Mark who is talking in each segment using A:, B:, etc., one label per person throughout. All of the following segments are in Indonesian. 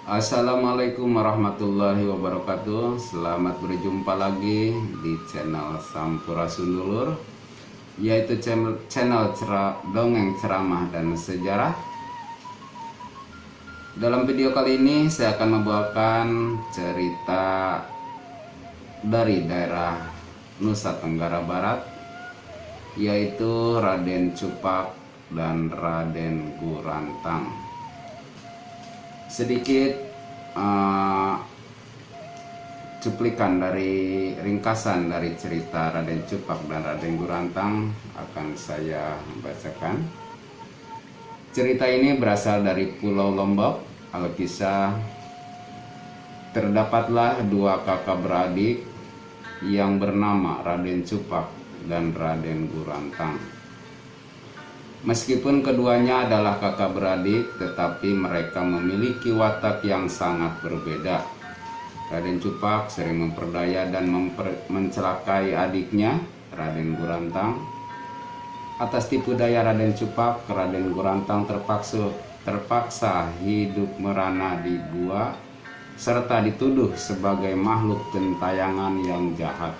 A: Assalamualaikum warahmatullahi wabarakatuh. Selamat berjumpa lagi di channel Sampurasun, yaitu channel dongeng ceramah dan sejarah. Dalam video kali ini saya akan membawakan cerita dari daerah Nusa Tenggara Barat, yaitu Raden Cupak dan Raden Gurantang. Sedikit cuplikan dari ringkasan dari cerita Raden Cupak dan Raden Gurantang akan saya bacakan. Cerita ini berasal dari Pulau Lombok. Alkisah, terdapatlah dua kakak beradik yang bernama Raden Cupak dan Raden Gurantang. Meskipun keduanya adalah kakak beradik, tetapi mereka memiliki watak yang sangat berbeda. Raden Cupak sering memperdaya dan mencelakai adiknya, Raden Gurantang. Atas tipu daya Raden Cupak, Raden Gurantang terpaksa hidup merana di gua, serta dituduh sebagai makhluk gentayangan yang jahat.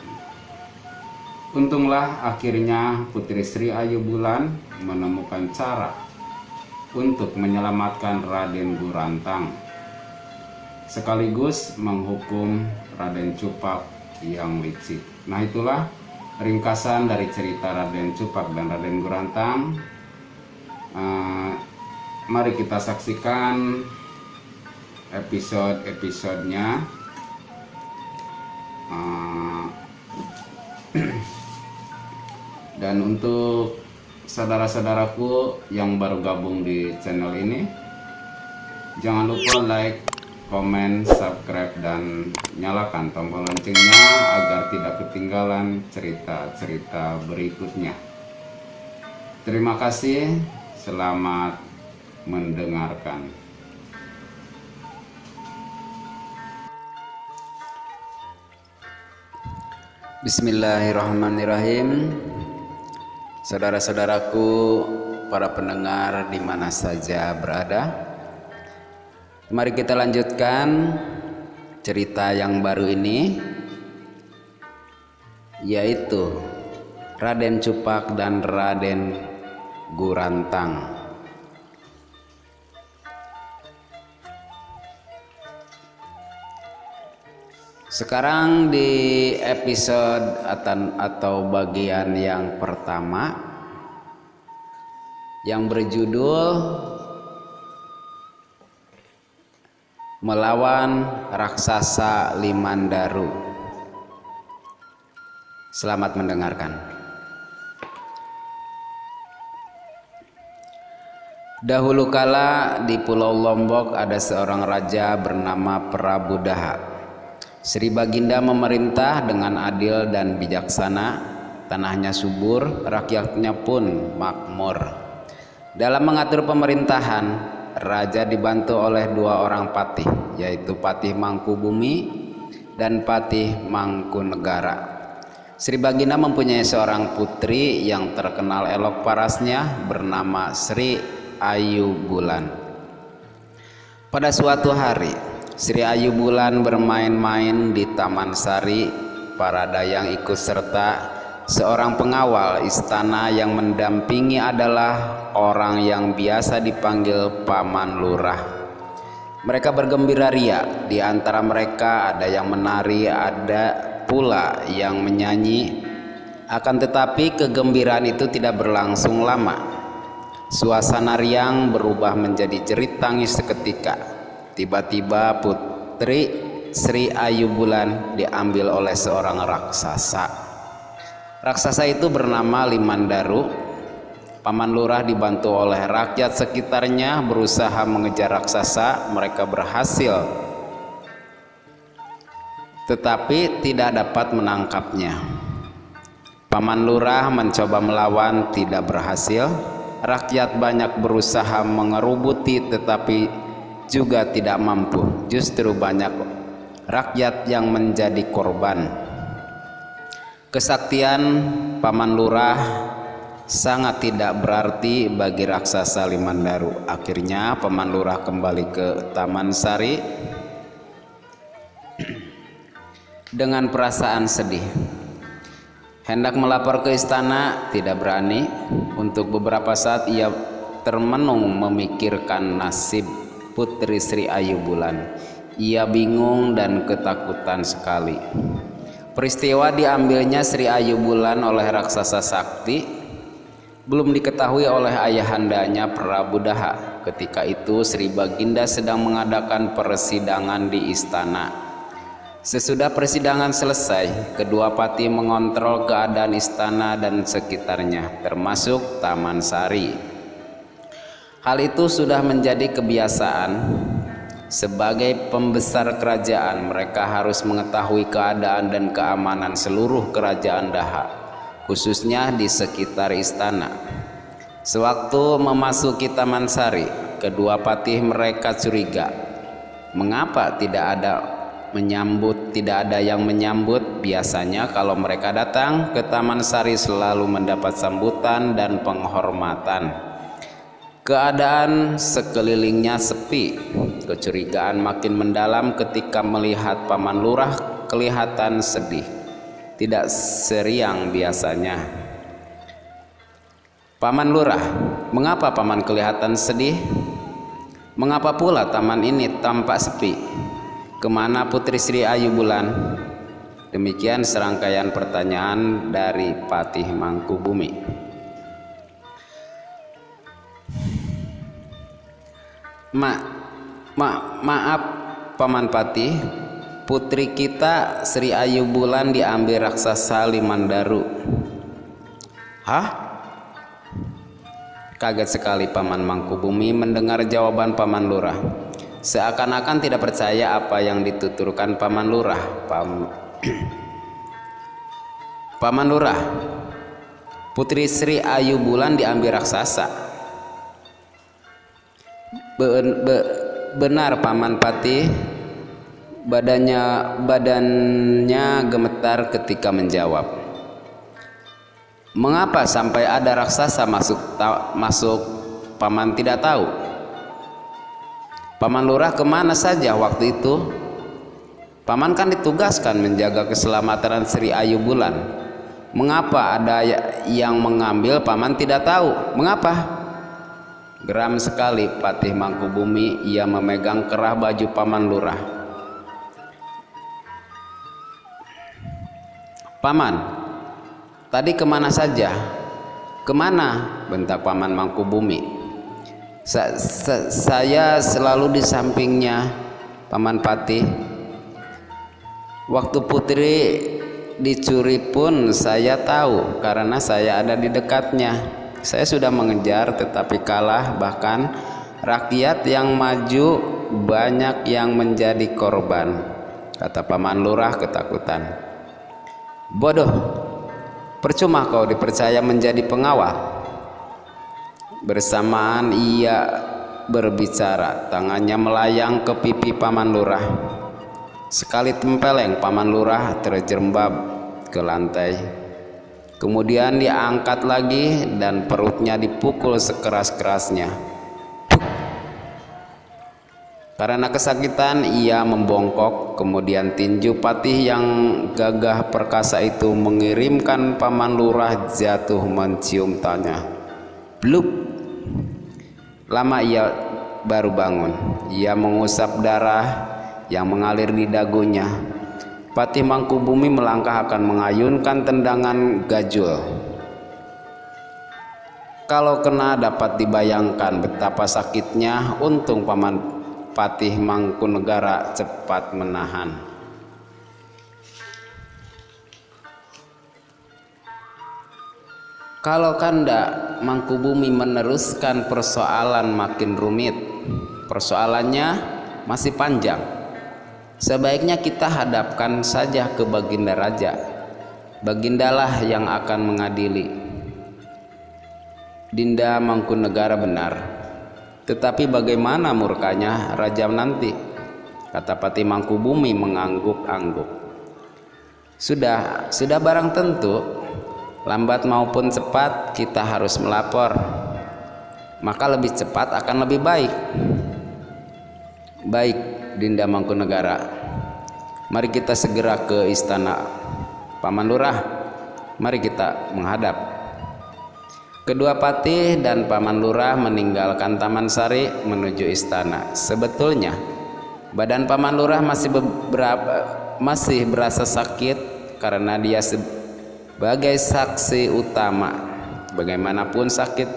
A: Untunglah akhirnya Putri Sri Ayu Bulan menemukan cara untuk menyelamatkan Raden Gurantang, sekaligus menghukum Raden Cupak yang licik. Nah, itulah ringkasan dari cerita Raden Cupak dan Raden Gurantang. Mari kita saksikan episode-episodenya. Dan untuk saudara-saudaraku yang baru gabung di channel ini, jangan lupa like, komen, subscribe, dan nyalakan tombol loncengnya agar tidak ketinggalan cerita-cerita berikutnya. Terima kasih, selamat mendengarkan. Bismillahirrahmanirrahim. Saudara-saudaraku, para pendengar di mana saja berada, mari kita lanjutkan cerita yang baru ini, yaitu Raden Cupak dan Raden Gurantang. Sekarang di episode atau bagian yang pertama yang berjudul Melawan Raksasa Limandaru. Selamat mendengarkan. Dahulu kala di Pulau Lombok ada seorang raja bernama Prabu Daha. Sri Baginda memerintah dengan adil dan bijaksana, tanahnya subur, rakyatnya pun makmur. Dalam mengatur pemerintahan, raja dibantu oleh dua orang patih, yaitu Patih Mangkubumi dan Patih Mangkunegara. Sri Baginda mempunyai seorang putri yang terkenal elok parasnya bernama Sri Ayu Bulan. Pada suatu hari, Sri Ayu Bulan bermain-main di Taman Sari. Para dayang ikut serta. Seorang pengawal istana yang mendampingi adalah orang yang biasa dipanggil Paman Lurah. Mereka bergembira ria. Di antara mereka ada yang menari, ada pula yang menyanyi. Akan tetapi kegembiraan itu tidak berlangsung lama. Suasana riang berubah menjadi jerit tangis seketika. Tiba-tiba putri Sri Ayu Bulan diambil oleh seorang raksasa. Raksasa itu bernama Limandaru. Paman Lurah dibantu oleh rakyat sekitarnya berusaha mengejar raksasa. Mereka berhasil, tetapi tidak dapat menangkapnya. Paman Lurah mencoba melawan, tidak berhasil. Rakyat banyak berusaha mengerubuti, tetapi juga tidak mampu. Justru banyak rakyat yang menjadi korban. Kesaktian Paman Lurah sangat tidak berarti bagi raksasa Limandaru. Akhirnya Paman Lurah kembali ke Taman Sari dengan perasaan sedih. Hendak melapor ke istana, tidak berani. Untuk beberapa saat ia termenung memikirkan nasib Putri Sri Ayu Bulan. Ia bingung dan ketakutan sekali. Peristiwa diambilnya Sri Ayu Bulan oleh raksasa sakti belum diketahui oleh ayahandanya Prabu Daha. Ketika itu Sri Baginda sedang mengadakan persidangan di istana. Sesudah persidangan selesai, kedua pati mengontrol keadaan istana dan sekitarnya, termasuk Taman Sari. Hal itu sudah menjadi kebiasaan. Sebagai pembesar kerajaan, mereka harus mengetahui keadaan dan keamanan seluruh kerajaan Daha, khususnya di sekitar istana. Sewaktu memasuki Taman Sari, kedua patih mereka curiga. Mengapa tidak ada yang menyambut? Biasanya kalau mereka datang ke Taman Sari selalu mendapat sambutan dan penghormatan. Keadaan sekelilingnya sepi. Kecurigaan makin mendalam ketika melihat Paman Lurah kelihatan sedih, tidak seriang biasanya. Paman Lurah, mengapa Paman kelihatan sedih? Mengapa pula taman ini tampak sepi? Kemana Putri Sri Ayu Bulan? Demikian serangkaian pertanyaan dari Patih Mangkubumi. Maaf Paman Patih, putri kita Sri Ayu Bulan diambil raksasa Limandaru. Hah? Kaget sekali Paman Mangkubumi mendengar jawaban Paman Lurah. Seakan-akan tidak percaya apa yang dituturkan Paman Lurah. Paman Lurah, Putri Sri Ayu Bulan diambil raksasa. Benar Paman Patih. Badannya gemetar ketika menjawab. Mengapa sampai ada raksasa masuk? Paman tidak tahu. Paman Lurah kemana saja waktu itu? Paman kan ditugaskan menjaga keselamatan Sri Ayu Bulan. Mengapa ada yang mengambil? Paman tidak tahu. Mengapa? Geram sekali Patih Mangkubumi. Ia memegang kerah baju Paman Lurah. Paman, tadi kemana saja? Kemana? Bentak Paman Mangkubumi. Saya selalu di sampingnya Paman Patih. Waktu putri dicuri pun saya tahu karena saya ada di dekatnya. Saya sudah mengejar tetapi kalah, bahkan rakyat yang maju banyak yang menjadi korban, kata Paman Lurah ketakutan. Bodoh, percuma kau dipercaya menjadi pengawal. Bersamaan ia berbicara, tangannya melayang ke pipi Paman Lurah. Sekali tempeleng Paman Lurah terjerembab ke lantai. Kemudian diangkat lagi dan perutnya dipukul sekeras-kerasnya. Karena kesakitan ia membongkok. Kemudian tinju patih yang gagah perkasa itu mengirimkan Paman Lurah jatuh mencium tanah. Bluk. Lama ia baru bangun. Ia mengusap darah yang mengalir di dagunya. Patih Mangkubumi melangkah akan mengayunkan tendangan gajul. Kalau kena dapat dibayangkan betapa sakitnya. Untung Paman Patih Mangkunegara cepat menahan. Kalau Kanda Mangkubumi meneruskan persoalan makin rumit. Persoalannya masih panjang. Sebaiknya kita hadapkan saja ke Baginda Raja. Bagindalah yang akan mengadili. Dinda Mangkunegara benar. Tetapi bagaimana murkanya Raja nanti? Kata Patih Mangkubumi mengangguk-angguk. Sudah barang tentu lambat maupun cepat kita harus melapor, maka lebih cepat akan lebih baik. Baik Dinda Mangkunegara, mari kita segera ke istana Paman Lurah. Mari kita menghadap. Kedua patih dan Paman Lurah meninggalkan Taman Sari menuju istana. Sebetulnya badan Paman Lurah masih berasa sakit karena dia sebagai saksi utama. Bagaimanapun sakit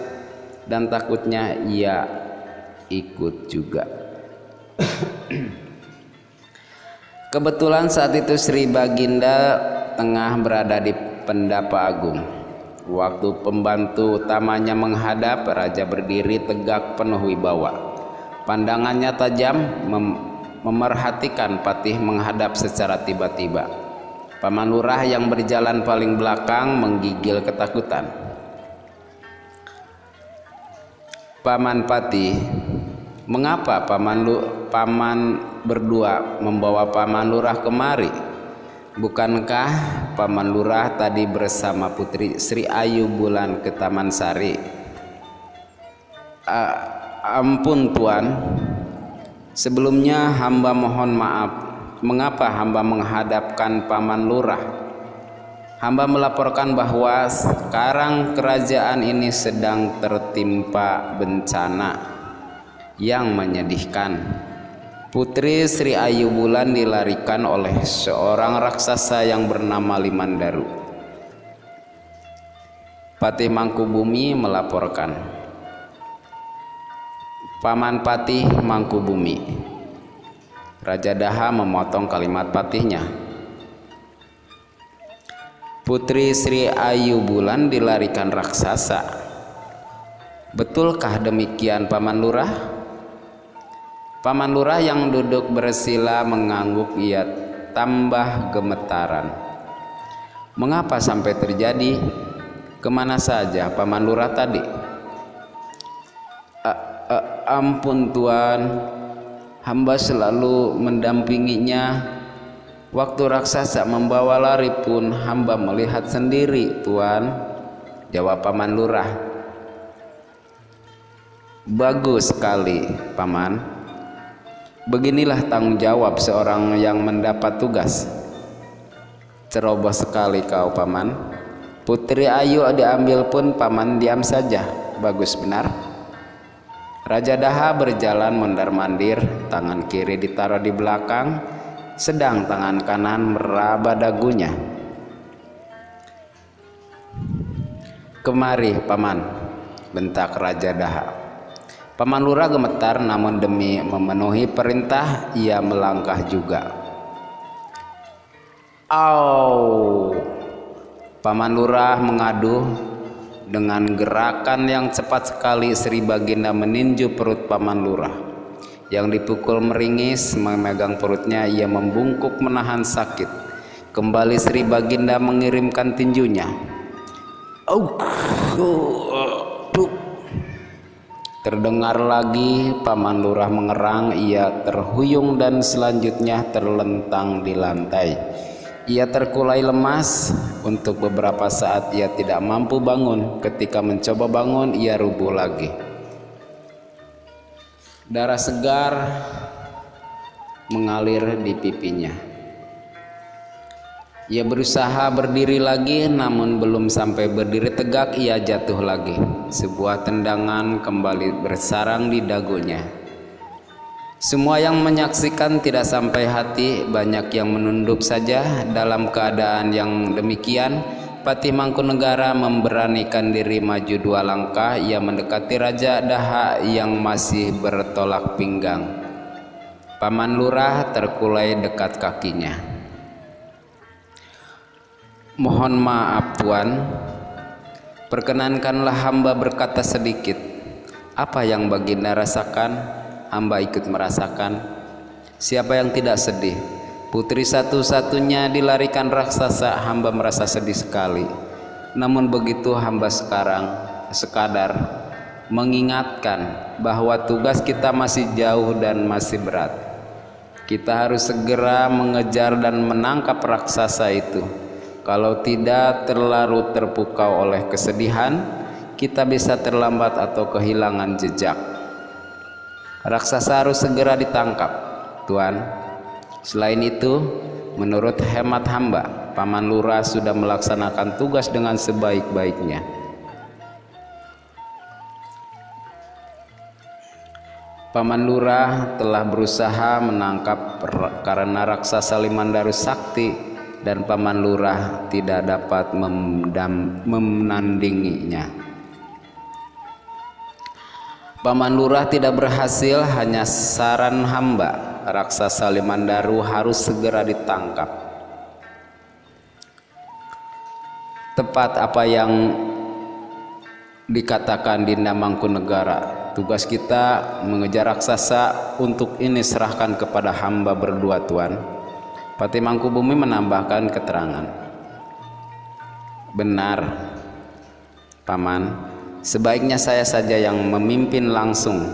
A: dan takutnya ia ikut juga. Kebetulan saat itu Sri Baginda tengah berada di Pendapa Agung. Waktu pembantu utamanya menghadap, raja berdiri tegak penuh wibawa. Pandangannya tajam, memerhatikan patih menghadap secara tiba-tiba. Paman Lurah yang berjalan paling belakang menggigil ketakutan. Paman Patih, mengapa paman berdua membawa Paman Lurah kemari? Bukankah Paman Lurah tadi bersama Putri Sri Ayu Bulan ke Taman Sari? Ampun Tuan, sebelumnya hamba mohon maaf. Mengapa hamba menghadapkan Paman Lurah? Hamba melaporkan bahwa sekarang kerajaan ini sedang tertimpa bencana yang menyedihkan. Putri Sri Ayu Bulan dilarikan oleh seorang raksasa yang bernama Limandaru. Patih Mangkubumi melaporkan. Paman Patih Mangkubumi. Raja Daha memotong kalimat patihnya. Putri Sri Ayu Bulan dilarikan raksasa. Betulkah demikian Paman Lurah? Paman Lurah yang duduk bersila mengangguk, ia tambah gemetaran. Mengapa sampai terjadi? Kemana saja Paman Lurah tadi? Ampun Tuan, hamba selalu mendampinginya. Waktu raksasa membawa lari pun hamba melihat sendiri Tuan, jawab Paman Lurah. Bagus sekali Paman. Beginilah tanggung jawab seorang yang mendapat tugas. Ceroboh sekali kau Paman. Putri Ayu diambil pun Paman diam saja. Bagus benar. Raja Daha berjalan mondar-mandir, tangan kiri ditaruh di belakang, sedang tangan kanan meraba dagunya. Kemari Paman, bentak Raja Daha. Paman Lurah gemetar, namun demi memenuhi perintah ia melangkah juga. Au! Paman Lurah mengadu. Dengan gerakan yang cepat sekali Sri Baginda meninju perut Paman Lurah. Yang dipukul meringis, memegang perutnya, ia membungkuk menahan sakit. Kembali Sri Baginda mengirimkan tinjunya. Terdengar lagi Paman Lurah mengerang, ia terhuyung dan selanjutnya terlentang di lantai. Ia terkulai lemas. Untuk beberapa saat ia tidak mampu bangun. Ketika mencoba bangun, ia rubuh lagi. Darah segar mengalir di pipinya. Ia berusaha berdiri lagi, namun belum sampai berdiri tegak ia jatuh lagi. Sebuah tendangan kembali bersarang di dagunya. Semua yang menyaksikan tidak sampai hati, banyak yang menunduk saja. Dalam keadaan yang demikian, Patih Mangkunegara memberanikan diri maju 2 langkah. Ia mendekati Raja Daha yang masih bertolak pinggang. Paman Lurah terkulai dekat kakinya. Mohon maaf Tuan, perkenankanlah hamba berkata sedikit. Apa yang Baginda rasakan, hamba ikut merasakan. Siapa yang tidak sedih? Putri satu-satunya dilarikan raksasa, hamba merasa sedih sekali. Namun begitu hamba sekadar mengingatkan bahwa tugas kita masih jauh dan masih berat. Kita harus segera mengejar dan menangkap raksasa itu. Kalau tidak terlalu terpukau oleh kesedihan, kita bisa terlambat atau kehilangan jejak. Raksasa harus segera ditangkap, Tuan. Selain itu, menurut hemat hamba, Paman Lurah sudah melaksanakan tugas dengan sebaik-baiknya. Paman Lurah telah berusaha menangkap karena raksasa Limandaru sakti dan Paman Lurah tidak dapat menandinginya. Paman Lurah tidak berhasil, hanya saran hamba, raksasa Limandaru harus segera ditangkap. Tepat apa yang dikatakan Dinda Mangkunegara, tugas kita mengejar raksasa, untuk ini serahkan kepada hamba berdua, Tuan. Pati Mangkubumi menambahkan keterangan. Benar, Paman. Sebaiknya saya saja yang memimpin langsung.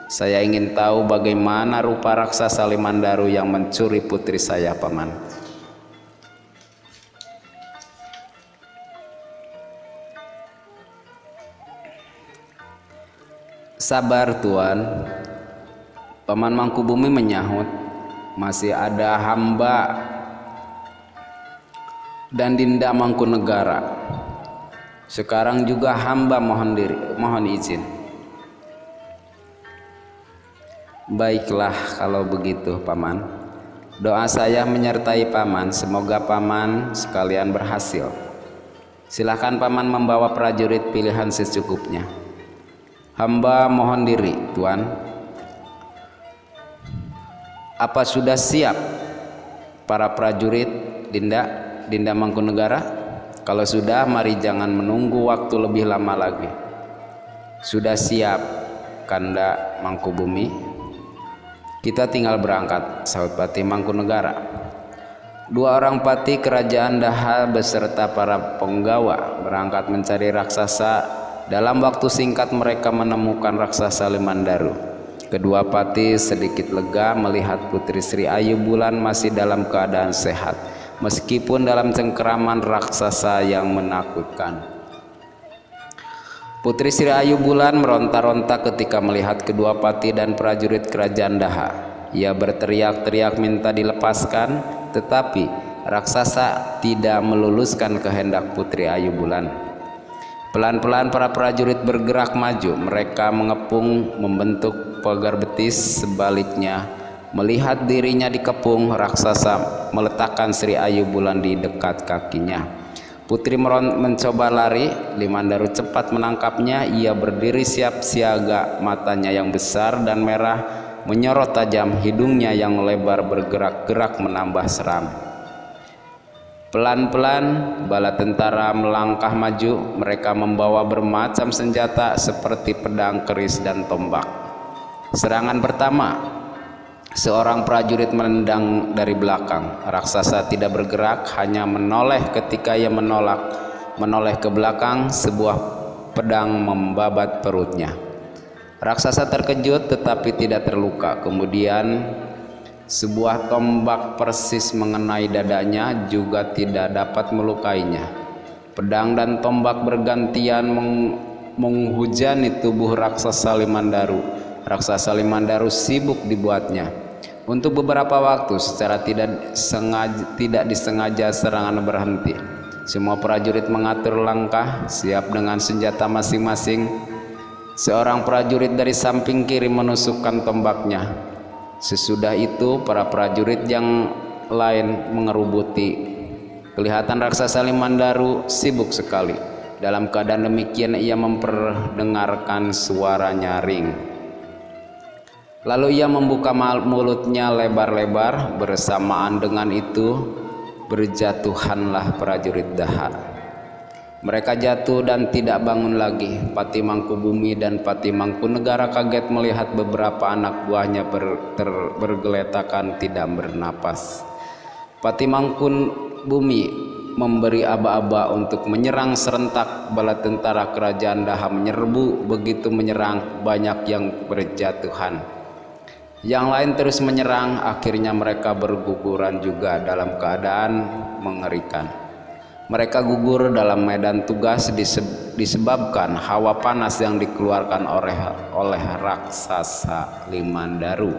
A: Saya ingin tahu bagaimana rupa raksasa Limandaru yang mencuri putri saya, Paman. Sabar, Tuan. Paman Mangkubumi menyahut. Masih ada hamba dan Dinda Mangkunegara. Sekarang juga hamba mohon izin. Baiklah kalau begitu, Paman. Doa saya menyertai Paman, semoga Paman sekalian berhasil. Silakan Paman membawa prajurit pilihan secukupnya. Hamba mohon diri, Tuan. Apa sudah siap para prajurit, Dinda Mangkunegara? Kalau sudah, mari jangan menunggu waktu lebih lama lagi. Sudah siap, Kanda Mangkubumi? Kita tinggal berangkat, sahut Pati Mangkunegara. Dua orang pati kerajaan Daha beserta para penggawa berangkat mencari raksasa. Dalam waktu singkat mereka menemukan raksasa Limandaru. Kedua pati sedikit lega melihat Putri Sri Ayu Bulan masih dalam keadaan sehat, meskipun dalam cengkeraman raksasa yang menakutkan. Putri Sri Ayu Bulan meronta-ronta ketika melihat kedua pati dan prajurit kerajaan Daha. Ia berteriak-teriak minta dilepaskan, tetapi raksasa tidak meluluskan kehendak Putri Ayu Bulan. Pelan-pelan para prajurit bergerak maju. Mereka mengepung membentuk pagar betis. Sebaliknya, melihat dirinya dikepung, raksasa meletakkan Sri Ayu Bulan di dekat kakinya. Putri mencoba lari, Limandaru cepat menangkapnya. Ia berdiri siap siaga, matanya yang besar dan merah menyorot tajam, hidungnya yang lebar bergerak-gerak menambah seram. Pelan-pelan bala tentara melangkah maju. Mereka membawa bermacam senjata seperti pedang, keris, dan tombak. Serangan pertama, seorang prajurit menendang dari belakang. Raksasa tidak bergerak, hanya menoleh. Ketika ia menoleh ke belakang, sebuah pedang membabat perutnya. Raksasa terkejut tetapi tidak terluka. Kemudian sebuah tombak persis mengenai dadanya, juga tidak dapat melukainya. Pedang dan tombak bergantian menghujani tubuh raksasa Limandaru. Raksasa Limandaru sibuk dibuatnya. Untuk beberapa waktu secara tidak disengaja serangan berhenti. Semua prajurit mengatur langkah, siap dengan senjata masing-masing. Seorang prajurit dari samping kiri menusukkan tombaknya. Sesudah itu para prajurit yang lain mengerubuti. Kelihatan raksasa Limandaru sibuk sekali. Dalam keadaan demikian ia memperdengarkan suara nyaring. Lalu ia membuka mulutnya lebar-lebar. Bersamaan dengan itu berjatuhanlah prajurit Daha. Mereka jatuh dan tidak bangun lagi. Pati Mangkubumi dan Pati Mangkunegara kaget melihat beberapa anak buahnya bergeletakan tidak bernapas. Pati Mangkubumi memberi aba-aba untuk menyerang serentak. Bala tentara kerajaan Daha menyerbu. Begitu menyerang, banyak yang berjatuhan. Yang lain terus menyerang. Akhirnya mereka berguguran juga dalam keadaan mengerikan. Mereka gugur dalam medan tugas disebabkan hawa panas yang dikeluarkan oleh raksasa Limandaru.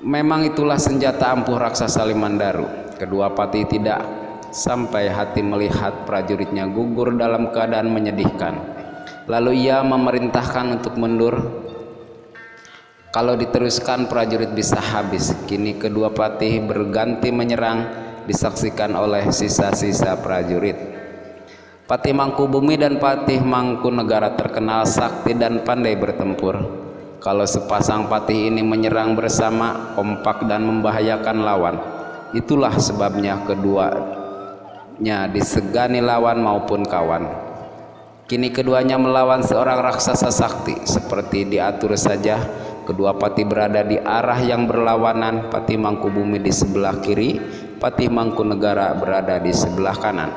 A: Memang itulah senjata ampuh raksasa Limandaru. Kedua pati tidak sampai hati melihat prajuritnya gugur dalam keadaan menyedihkan. Lalu ia memerintahkan untuk mundur. Kalau diteruskan prajurit bisa habis. Kini kedua patih berganti menyerang, disaksikan oleh sisa-sisa prajurit. Patih Mangkubumi dan Patih Mangkunegara terkenal sakti dan pandai bertempur. Kalau sepasang patih ini menyerang bersama, kompak dan membahayakan lawan, itulah sebabnya keduanya disegani lawan maupun kawan. Kini keduanya melawan seorang raksasa sakti. Seperti diatur saja, kedua patih berada di arah yang berlawanan. Patih Mangkubumi di sebelah kiri, Patih Mangkunegara berada di sebelah kanan.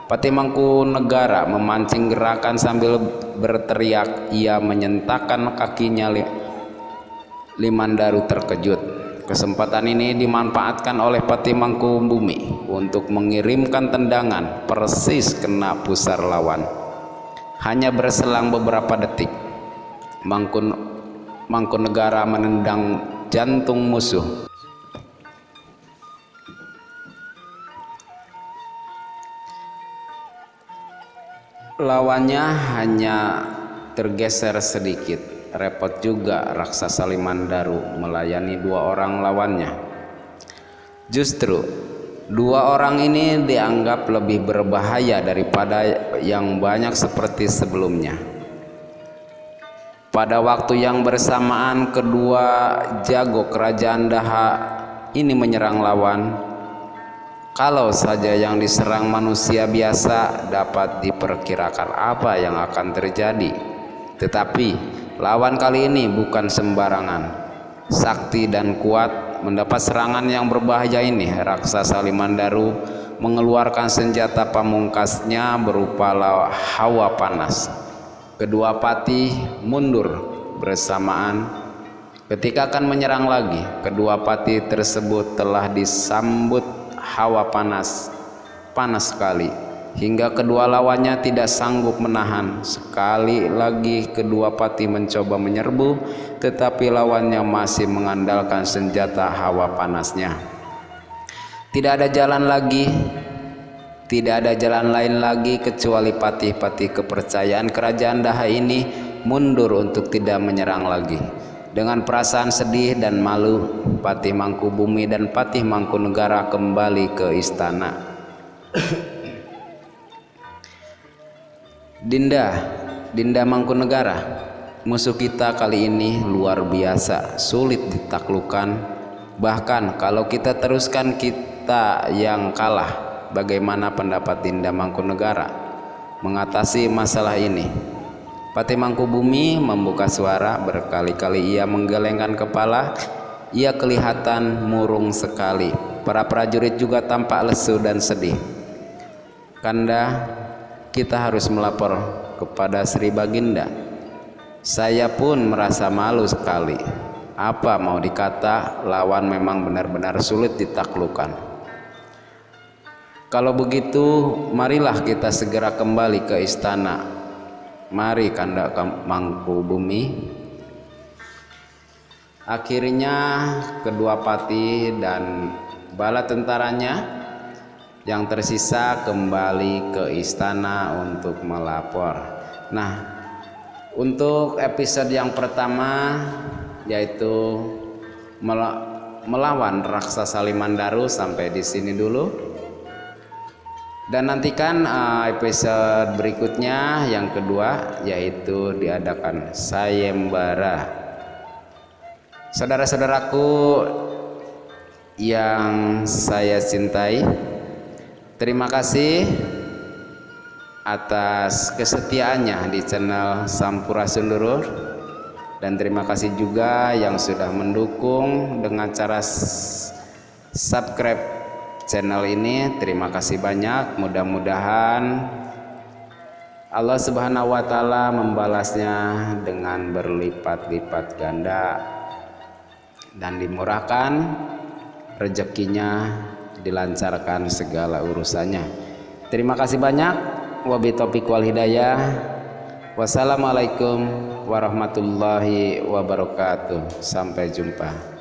A: Patih Mangkunegara memancing gerakan sambil berteriak. Ia menyentakkan kakinya. Limandaru terkejut. Kesempatan ini dimanfaatkan oleh Patih Mangkubumi untuk mengirimkan tendangan persis kena pusar lawan. Hanya berselang beberapa detik, Mangkunegara menendang jantung musuh. Lawannya hanya tergeser sedikit. Repot juga raksasa Limandaru melayani dua orang lawannya. Justru dua orang ini dianggap lebih berbahaya daripada yang banyak seperti sebelumnya. Pada waktu yang bersamaan, kedua jago kerajaan Daha ini menyerang lawan. Kalau saja yang diserang manusia biasa, dapat diperkirakan apa yang akan terjadi. Tetapi lawan kali ini bukan sembarangan. Sakti dan kuat. Mendapat serangan yang berbahaya ini, raksasa Limandaru mengeluarkan senjata pamungkasnya berupa hawa panas. Kedua patih mundur bersamaan. Ketika akan menyerang lagi, kedua patih tersebut telah disambut hawa panas sekali, hingga kedua lawannya tidak sanggup menahan. Sekali lagi kedua patih mencoba menyerbu, tetapi lawannya masih mengandalkan senjata hawa panasnya. Tidak ada jalan lain lagi kecuali patih-patih kepercayaan kerajaan Daha ini mundur untuk tidak menyerang lagi. Dengan perasaan sedih dan malu, Patih Mangkubumi dan Patih Mangkunegara kembali ke istana. Dinda Mangkunegara, musuh kita kali ini luar biasa, sulit ditaklukkan. Bahkan kalau kita teruskan, kita yang kalah. Bagaimana pendapat Dinda Mangkunegara mengatasi masalah ini? Patih Mangkubumi membuka suara. Berkali-kali ia menggelengkan kepala. Ia kelihatan murung sekali. Para prajurit juga tampak lesu dan sedih. Kanda, kita harus melapor kepada Sri Baginda. Saya pun merasa malu sekali. Apa mau dikata, lawan memang benar-benar sulit ditaklukkan. Kalau begitu, marilah kita segera kembali ke istana. Mari Kanda Mangkubumi. Akhirnya kedua patih dan bala tentaranya yang tersisa kembali ke istana untuk melapor. Nah, untuk episode yang pertama yaitu melawan raksasa Limandaru sampai di sini dulu. Dan nantikan episode berikutnya yang kedua, yaitu diadakan sayembara. Saudara-saudaraku yang saya cintai, terima kasih atas kesetiaannya di channel Sampurasundur, dan terima kasih juga yang sudah mendukung dengan cara subscribe channel ini. Terima kasih banyak. Mudah-mudahan Allah Subhanahu wa Ta'ala membalasnya dengan berlipat-lipat ganda dan dimurahkan rezekinya dilancarkan segala urusannya. Terima kasih banyak. Wabillahi taufiq wal hidayah. Wassalamualaikum warahmatullahi wabarakatuh. Sampai jumpa.